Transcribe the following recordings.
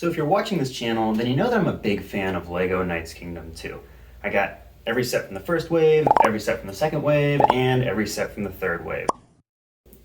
So if you're watching this channel, then you know that I'm a big fan of LEGO Knights Kingdom 2. I got every set from the first wave, every set from the second wave, and every set from the third wave.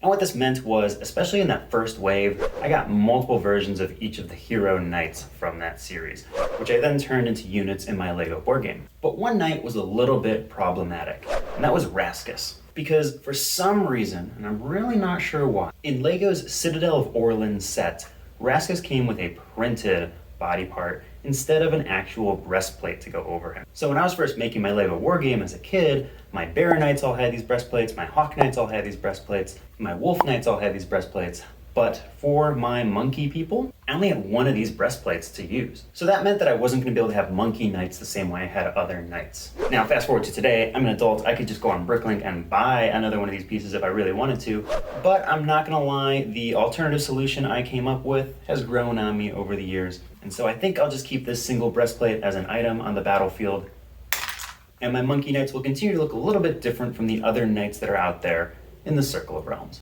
And what this meant was, especially in that first wave, I got multiple versions of each of the hero knights from that series, which I then turned into units in my LEGO board game. But one knight was a little bit problematic, and that was Rascus. Because for some reason, and I'm really not sure why, in LEGO's Citadel of Orlan set, Rascus came with a printed body part instead of an actual breastplate to go over him. So when I was first making my LEGO war game as a kid, my Bear Knights all had these breastplates, my Hawk Knights all had these breastplates, my Wolf Knights all had these breastplates, but for my Monkey people, I only had one of these breastplates to use. So that meant that I wasn't going to be able to have Monkey Knights the same way I had other Knights. Now fast forward to today, I'm an adult, I could just go on Bricklink and buy another one of these pieces if I really wanted to, but I'm not going to lie, the alternative solution I came up with has grown on me over the years. And so I think I'll just keep this single breastplate as an item on the battlefield, and my Monkey Knights will continue to look a little bit different from the other Knights that are out there in the Circle of Realms.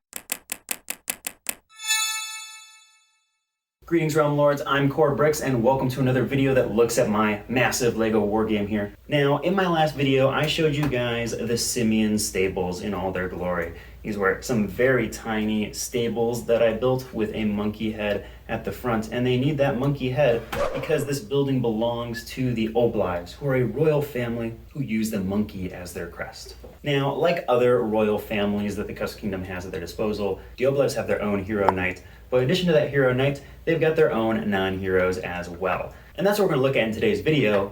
Greetings Realm Lords, I'm COR Bricks and welcome to another video that looks at my massive LEGO war game here. Now, in my last video, I showed you guys the Simian stables in all their glory. These were some very tiny stables that I built with a monkey head at the front, and they need that monkey head because this building belongs to the Oblives, who are a royal family who use the monkey as their crest. Now, like other royal families that the Cusped Kingdom has at their disposal, the Oblives have their own hero knight, but in addition to that hero knight, they've got their own non-heroes as well. And that's what we're going to look at in today's video,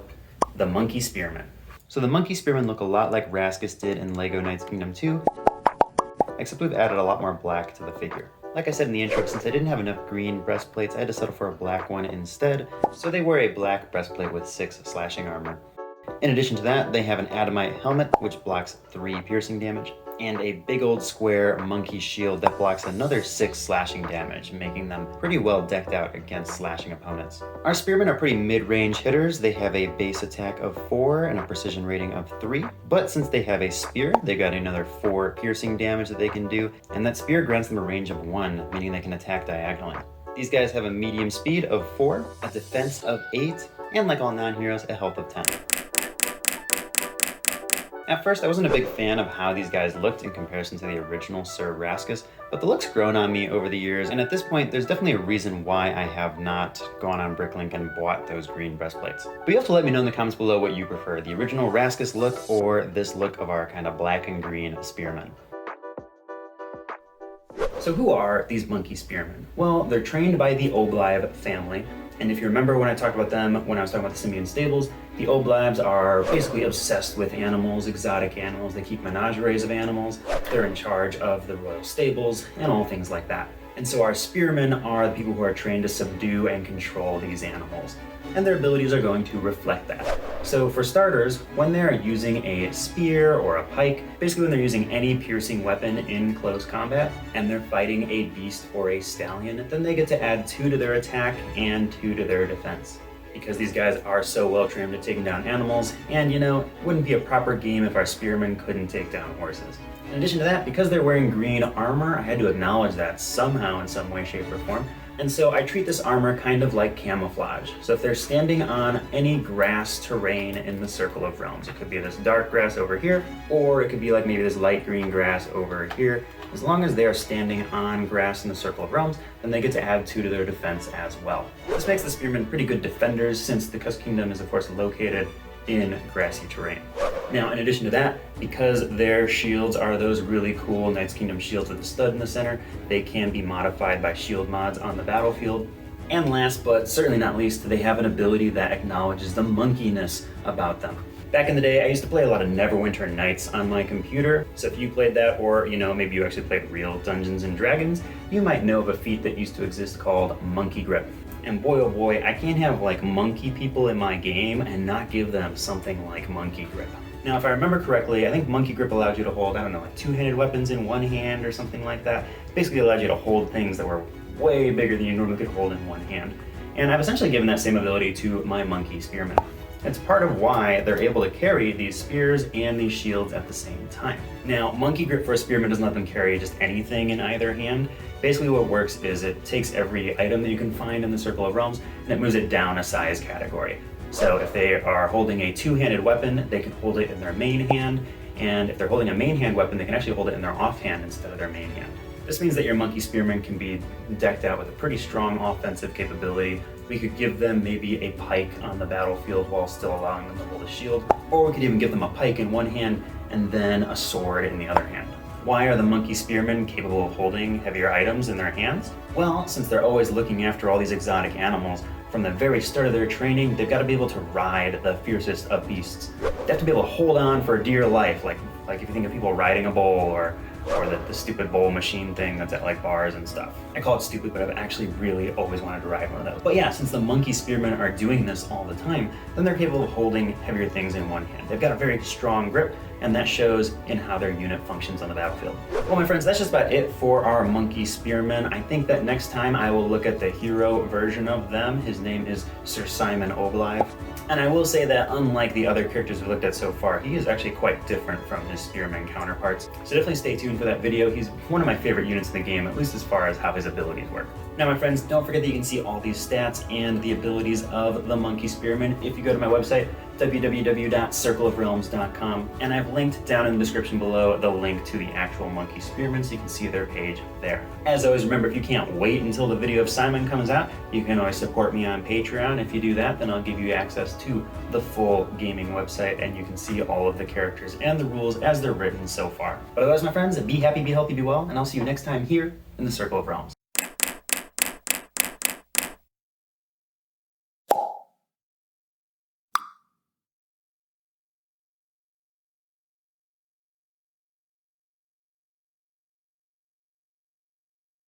the Monkey Spearmen. So the Monkey Spearmen look a lot like Rascus did in LEGO Knights Kingdom 2, except we've added a lot more black to the figure. Like I said in the intro, since I didn't have enough green breastplates, I had to settle for a black one instead, so they wear a black breastplate with 6 slashing armor. In addition to that, they have an adamite helmet, which blocks 3 piercing damage, and a big old square monkey shield that blocks another 6 slashing damage, making them pretty well decked out against slashing opponents. Our spearmen are pretty mid-range hitters. They have a base attack of 4 and a precision rating of 3, but since they have a spear, they got another 4 piercing damage that they can do, and that spear grants them a range of 1, meaning they can attack diagonally. These guys have a medium speed of 4, a defense of 8, and like all non-heroes, a health of 10. At first, I wasn't a big fan of how these guys looked in comparison to the original Sir Rascus, but the look's grown on me over the years, and at this point, there's definitely a reason why I have not gone on Bricklink and bought those green breastplates. But you have to let me know in the comments below what you prefer, the original Rascus look or this look of our kind of black and green spearmen. So who are these Monkey Spearmen? Well, they're trained by the Oblive family. And if you remember when I talked about them, when I was talking about the Simian stables, the Oblives are basically obsessed with animals, exotic animals. They keep menageries of animals. They're in charge of the royal stables and all things like that. And so our spearmen are the people who are trained to subdue and control these animals. And their abilities are going to reflect that. So for starters, when they're using a spear or a pike, basically when they're using any piercing weapon in close combat, and they're fighting a beast or a stallion, then they get to add 2 to their attack and 2 to their defense. Because these guys are so well trained at taking down animals, and you know, it wouldn't be a proper game if our spearmen couldn't take down horses. In addition to that, because they're wearing green armor, I had to acknowledge that somehow in some way, shape, or form. And so I treat this armor kind of like camouflage. So if they're standing on any grass terrain in the Circle of Realms, it could be this dark grass over here, or it could be like maybe this light green grass over here. As long as they are standing on grass in the Circle of Realms, then they get to add 2 to their defense as well. This makes the spearmen pretty good defenders since the Cusped Kingdom is of course located in grassy terrain. Now, in addition to that, because their shields are those really cool Knights Kingdom shields with the stud in the center, they can be modified by shield mods on the battlefield. And last but certainly not least, they have an ability that acknowledges the monkeyness about them. Back in the day, I used to play a lot of Neverwinter Nights on my computer. So if you played that, or you know, maybe you actually played real Dungeons and Dragons, you might know of a feat that used to exist called Monkey Grip. And boy oh boy, I can't have like monkey people in my game and not give them something like Monkey Grip. Now, if I remember correctly, I think Monkey Grip allowed you to hold, I don't know, like 2-handed weapons in one hand or something like that. Basically allowed you to hold things that were way bigger than you normally could hold in one hand. And I've essentially given that same ability to my Monkey Spearmen. It's part of why they're able to carry these spears and these shields at the same time. Now, Monkey Grip for a Spearman doesn't let them carry just anything in either hand. Basically what works is it takes every item that you can find in the Circle of Realms and it moves it down a size category. So if they are holding a two-handed weapon, they can hold it in their main hand, and if they're holding a main hand weapon, they can actually hold it in their offhand instead of their main hand. This means that your Monkey Spearmen can be decked out with a pretty strong offensive capability. We could give them maybe a pike on the battlefield while still allowing them to hold a shield, or we could even give them a pike in one hand and then a sword in the other hand. Why are the Monkey Spearmen capable of holding heavier items in their hands? Well, since they're always looking after all these exotic animals, from the very start of their training, they've got to be able to ride the fiercest of beasts. They have to be able to hold on for dear life, like if you think of people riding a bull or the stupid bowl machine thing that's at like bars and stuff. I call it stupid, but I've actually really always wanted to ride one of those. But yeah, since the Monkey Spearmen are doing this all the time, then they're capable of holding heavier things in one hand. They've got a very strong grip, and that shows in how their unit functions on the battlefield. Well, my friends, that's just about it for our Monkey Spearmen. I think that next time I will look at the hero version of them. His name is Sir Simon Oblive. And I will say that unlike the other characters we've looked at so far, he is actually quite different from his Spearman counterparts. So definitely stay tuned for that video. He's one of my favorite units in the game, at least as far as how his abilities work. Now, my friends, don't forget that you can see all these stats and the abilities of the Monkey Spearmen if you go to my website, www.circleofrealms.com, and I've linked down in the description below the link to the actual Monkey Spearmen so you can see their page there. As always, remember, if you can't wait until the video of Simon comes out, you can always support me on Patreon. If you do that, then I'll give you access to the full gaming website and you can see all of the characters and the rules as they're written so far. But otherwise, my friends, be happy, be healthy, be well, and I'll see you next time here in the Circle of Realms.